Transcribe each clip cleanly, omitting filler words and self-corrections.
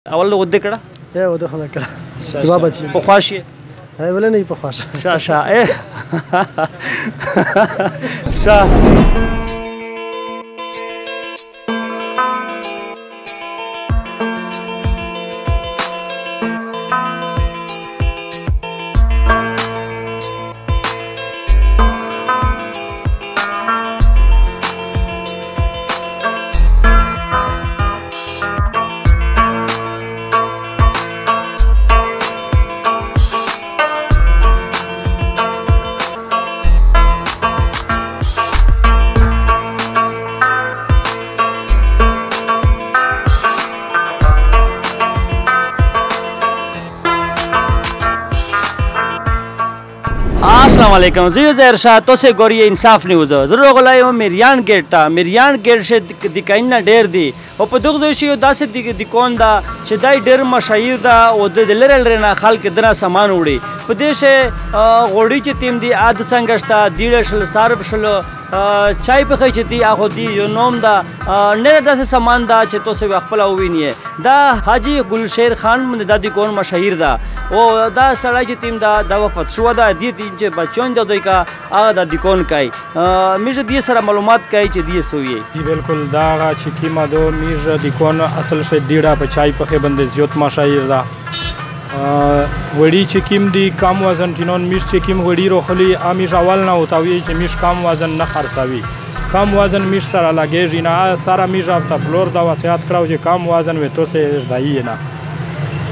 اول ود کړه ود خو کړه جواب اچي په خواشي ولې نه په خواشي شا अस्सलाम वालेकुम जी ज़हर तो से गोरी इंसाफ न्यूज़ ज़रूर गलाय मिरियान गेट था मिरियान गेट से दिकाइना डेर दी और पदुग जोशी दासे दिकोन दा चदाई डेर मशाहिर दा ओ दलरल रेना खाल के दना सामान उड़ी प्रदेश गोड़ी च टीम दी आद संगस्ता दीड़शल सारब शल चाय पे खई चती आखो दी यो नोम दा नेरे दा से सामान दा च तो से खपला हुई नहीं है दा हाजी गुलशेर खान मन दा दिकोन मशाहिर दा ओ दा सड़ाई च टीम दा वफत शुवा दा दी तीन च बच्चों दा दोई का आ दा दिकोन काई मिज दी सारा मालूमात काई च दी सोई जी बिल्कुल दा गा च कीमा दो मिज दिकोन असल से दीड़ा पे चाय पे बंदे ज्योत मशाहिर दा वड़ी चिकिम दी कम वजन टिनोन मिश चिकिम वड़ी रोखली आमिश अवल ना होतावी च मिश कम वजन न खरसावी कम वजन मिश सारा लगे जिना सारा मिश आप फ्लोर दा वसियत कराओ जे कम वजन वे तो से दाई है ना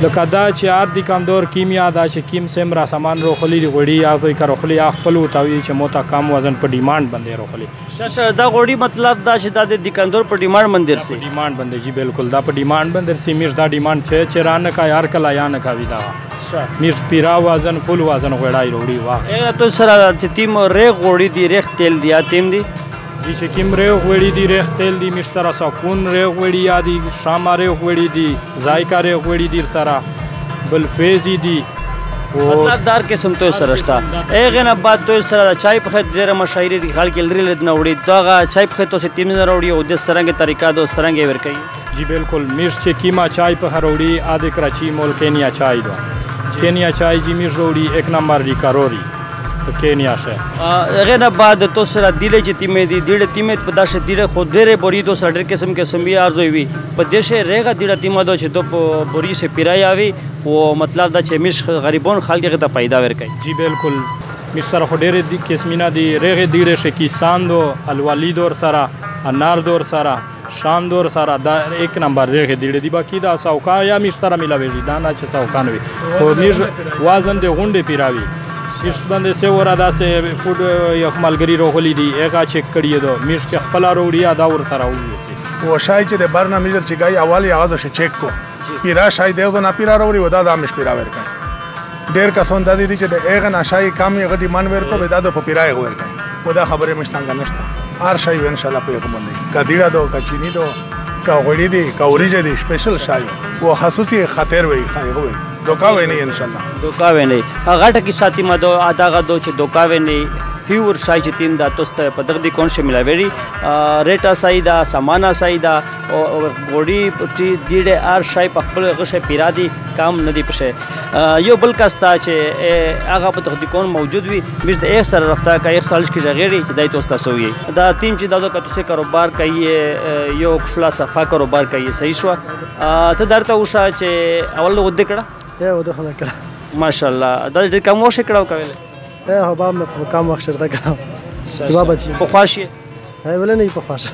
लकदा च आद दी कम दौर कीमिया दा च कीम सेमरा सामान रोखली वड़ी आ तो का रोखली आ खपल होतावी च मोता कम वजन पर डिमांड बंदे रोखली शाशा दा गोड़ी मतलब दा च दा दी कंदोर पर डिमांड मंदिर से डिमांड बंदे जी बिल्कुल दा पर डिमांड बंदर से मिश दा डिमांड छे चरान का यार कला यान का विदा मिर्च पीरा वजन फुल वजन गोड़ाई रोड़ी वाह ए तो सरा टीम रे गोड़ी दी रेख तेल दिया टीम दी जी शिकिम रे गोड़ी दी रेख तेल दी मिश्तरा सकून रे गोड़ी आदि शामा रे गोड़ी दी जायका रे गोड़ी दी सारा बलफेजी दी दार किस्म तो सरस्ता ए गना बात तो सरा चाय पे जरा मशायरी दी खाल के लरी न उड़ी दोगा चाय पे तो से तीन न उड़ी उदे सरंगे तरीका दो सरंगे वर कई जी बिल्कुल मिर्च कीमा चाय पे हरोड़ी आदि कराची मोल केनिया चाय दो केनिया चाय जी मिर्च रोड़ी एक नंबर दी करोरी केनिया से गना बाद तो सरा दिले जी तीमे दी दिले तीमे पदाश दिले खुद देरे बोरी तो सडर किस्म के संबी आरजो हुई पदेशे रेगा दिले तीमा दो छ तो बोरी से पिराई आवी वो मतलब दा छ मिश गरीबोन खाल के ता पैदा वर कई जी बिल्कुल मिस्टर खुडेरे दी किस्मिना दी रेगे दिले से किसान दो अलवाली दौर सारा अनार दौर सारा शान दौर सारा दा एक नंबर रेगे दिले दी बाकी दा सौका या मिस्टर मिला वेजी दाना छ सौकान वी तो मिश वाजन दे गुंडे पिरावी इस बंदे से और आदा से फूड या मालगरी रोहली दी एका चेक करिए दो मिर्च के खपला रोड़िया दा और सारा हुई से वो शाय चे दे बरना मिजर चिगाई अवाली आवाज से चेक को पीरा शाय देव तो ना पीरा रोड़ी वदा दा मिश पीरा वेर का डेर का सोन दादी दी चे दे एगा ना शाय काम ये गडी मान वेर को बेदा दो पीरा ए वेर का वदा खबरे मिश तंगा नस्ता आर शाय इंशाल्लाह पे को बंदे का दीड़ा दो का चीनी दो का गोड़ी दी का ओरिजे दी स्पेशल शाय वो खसूसी खातिर वे खाए हुए दोकावे नहीं इंशाल्लाह दोकावे नहीं घाट की साथी में दो आधा का दो च दोकावे नहीं फ्यूर शाई च तीन दा तोस्त पदक दी कौन से मिला वेरी रेटा साइदा सामाना साइदा और गोड़ी दीड़े आर शाई पखल गशे पिरादी काम नदी पशे यो बलकस्ता चे आगा पदक दी कौन मौजूद भी मिज एक सर रफ्ता का एक साल की जगेरी दाई तोस्ता सोई दा तीन च दादो का तुसे कारोबार कहिए यो खुला सफा कारोबार कहिए सही शवा तो दरता उषा चे अवल उद्दे कड़ा ود خو کړه माशाल्लाह دا ډېر کم وخت کړهو کوي هبام نه کم وخت شرطه کړه جواب اچي په خواشي ولې نه په خواشي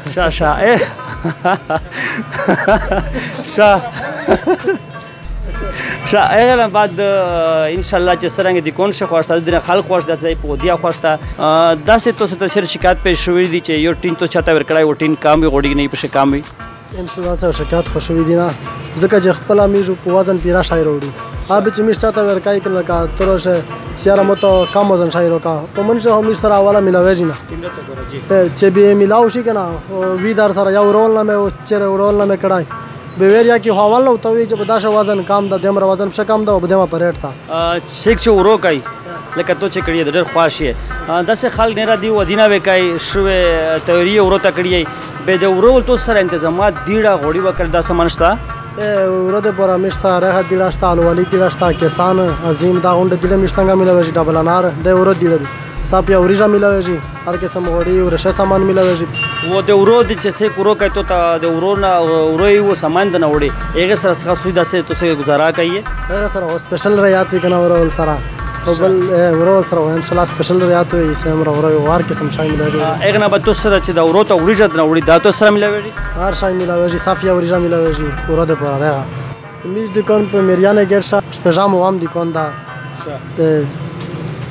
اغلا بعد ان شاء الله چې سرنګ دي کون شي خواسته د خلک خواسته د پودیا خواسته داسې تو څه تر شکایت پېښ شوې دي چې یو ټین تو چاته ور کړای و ټین کام وي غوډي نه پښه کام وي ان شاء الله شکایت خوشوي دي نه ځکه چې خپل میجو په وزن پیرا شاعر وړي اب چې مش چاته ور کای کله کا ترشه سیاره مو تو کم وزن شاعر کا په منځه هم سره والا ملاوي جنا چې به ملاو شي کنه وی دار سره یو رول نه مې چیرې رول نه مې کړای به وریا کې حواله او توي چې په داشه وزن کم د دمر وزن څه کم د بدمه پریټ تا شیک چې ورو کوي لکه تو چې کړی د ډېر خواشي داسې خلک نه را دی ودینه وکای شوې تیوري ورو ته کړی به د ورو تو سره تنظیمات ډیړه غوړي وکړ دا سمنشتا ورده پر میشتا راه دیلاشتا الوالی دیلاشتا کسان عظیم دا غونډه دیله میشتنګ ملوي ډبل انار د ورو دیله صاحب اوریجا ملوي هر قسم وړي او رشه سامان ملوي و د ورو د چې کورو کوي ته د ورو نه ورو یو سامان د نوړي هغه سره څه سویدا سه ته گزارا کوي هغه سره سپیشل ریات کنه ورول سره او بل ورول سره ان شاء الله سپیشل ریات وي سم ورو هر قسم شای ملوي هغه نه به تو سره چې د ورو ته اوریجا د نوړي دا تو سره ملوي هر شای ملوي صافي اوریجا ملوي ورو د پر هغه میز دکان په میریانه ګرشا شپږم وام دکان دا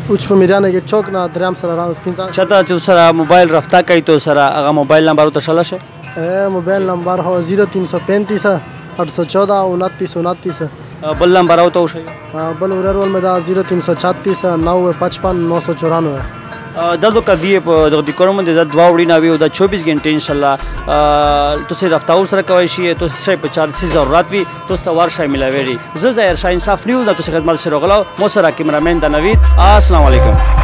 اوچ په میریانه کې چوک نه درام سره راو پینځه چاته چې سره موبایل رافتا کوي تو سره هغه موبایل نمبر ته شاله شه موبایل نمبر هو 0335 814 29 29 بل نمبر او ته شي بل ورول مې دا 0336 955 994 دا دو کدی په د کوم د دوا وړي نه وي او د 24 غنټه ان شاء الله تاسو رفتاو سره کوي شي تاسو په 4 ضرورت وي تاسو ته ورشي ملاوي زه ظاهر شاه انصاف نیوز د تاسو خدمت سره غلو مو سره کیمرامین د نوید السلام علیکم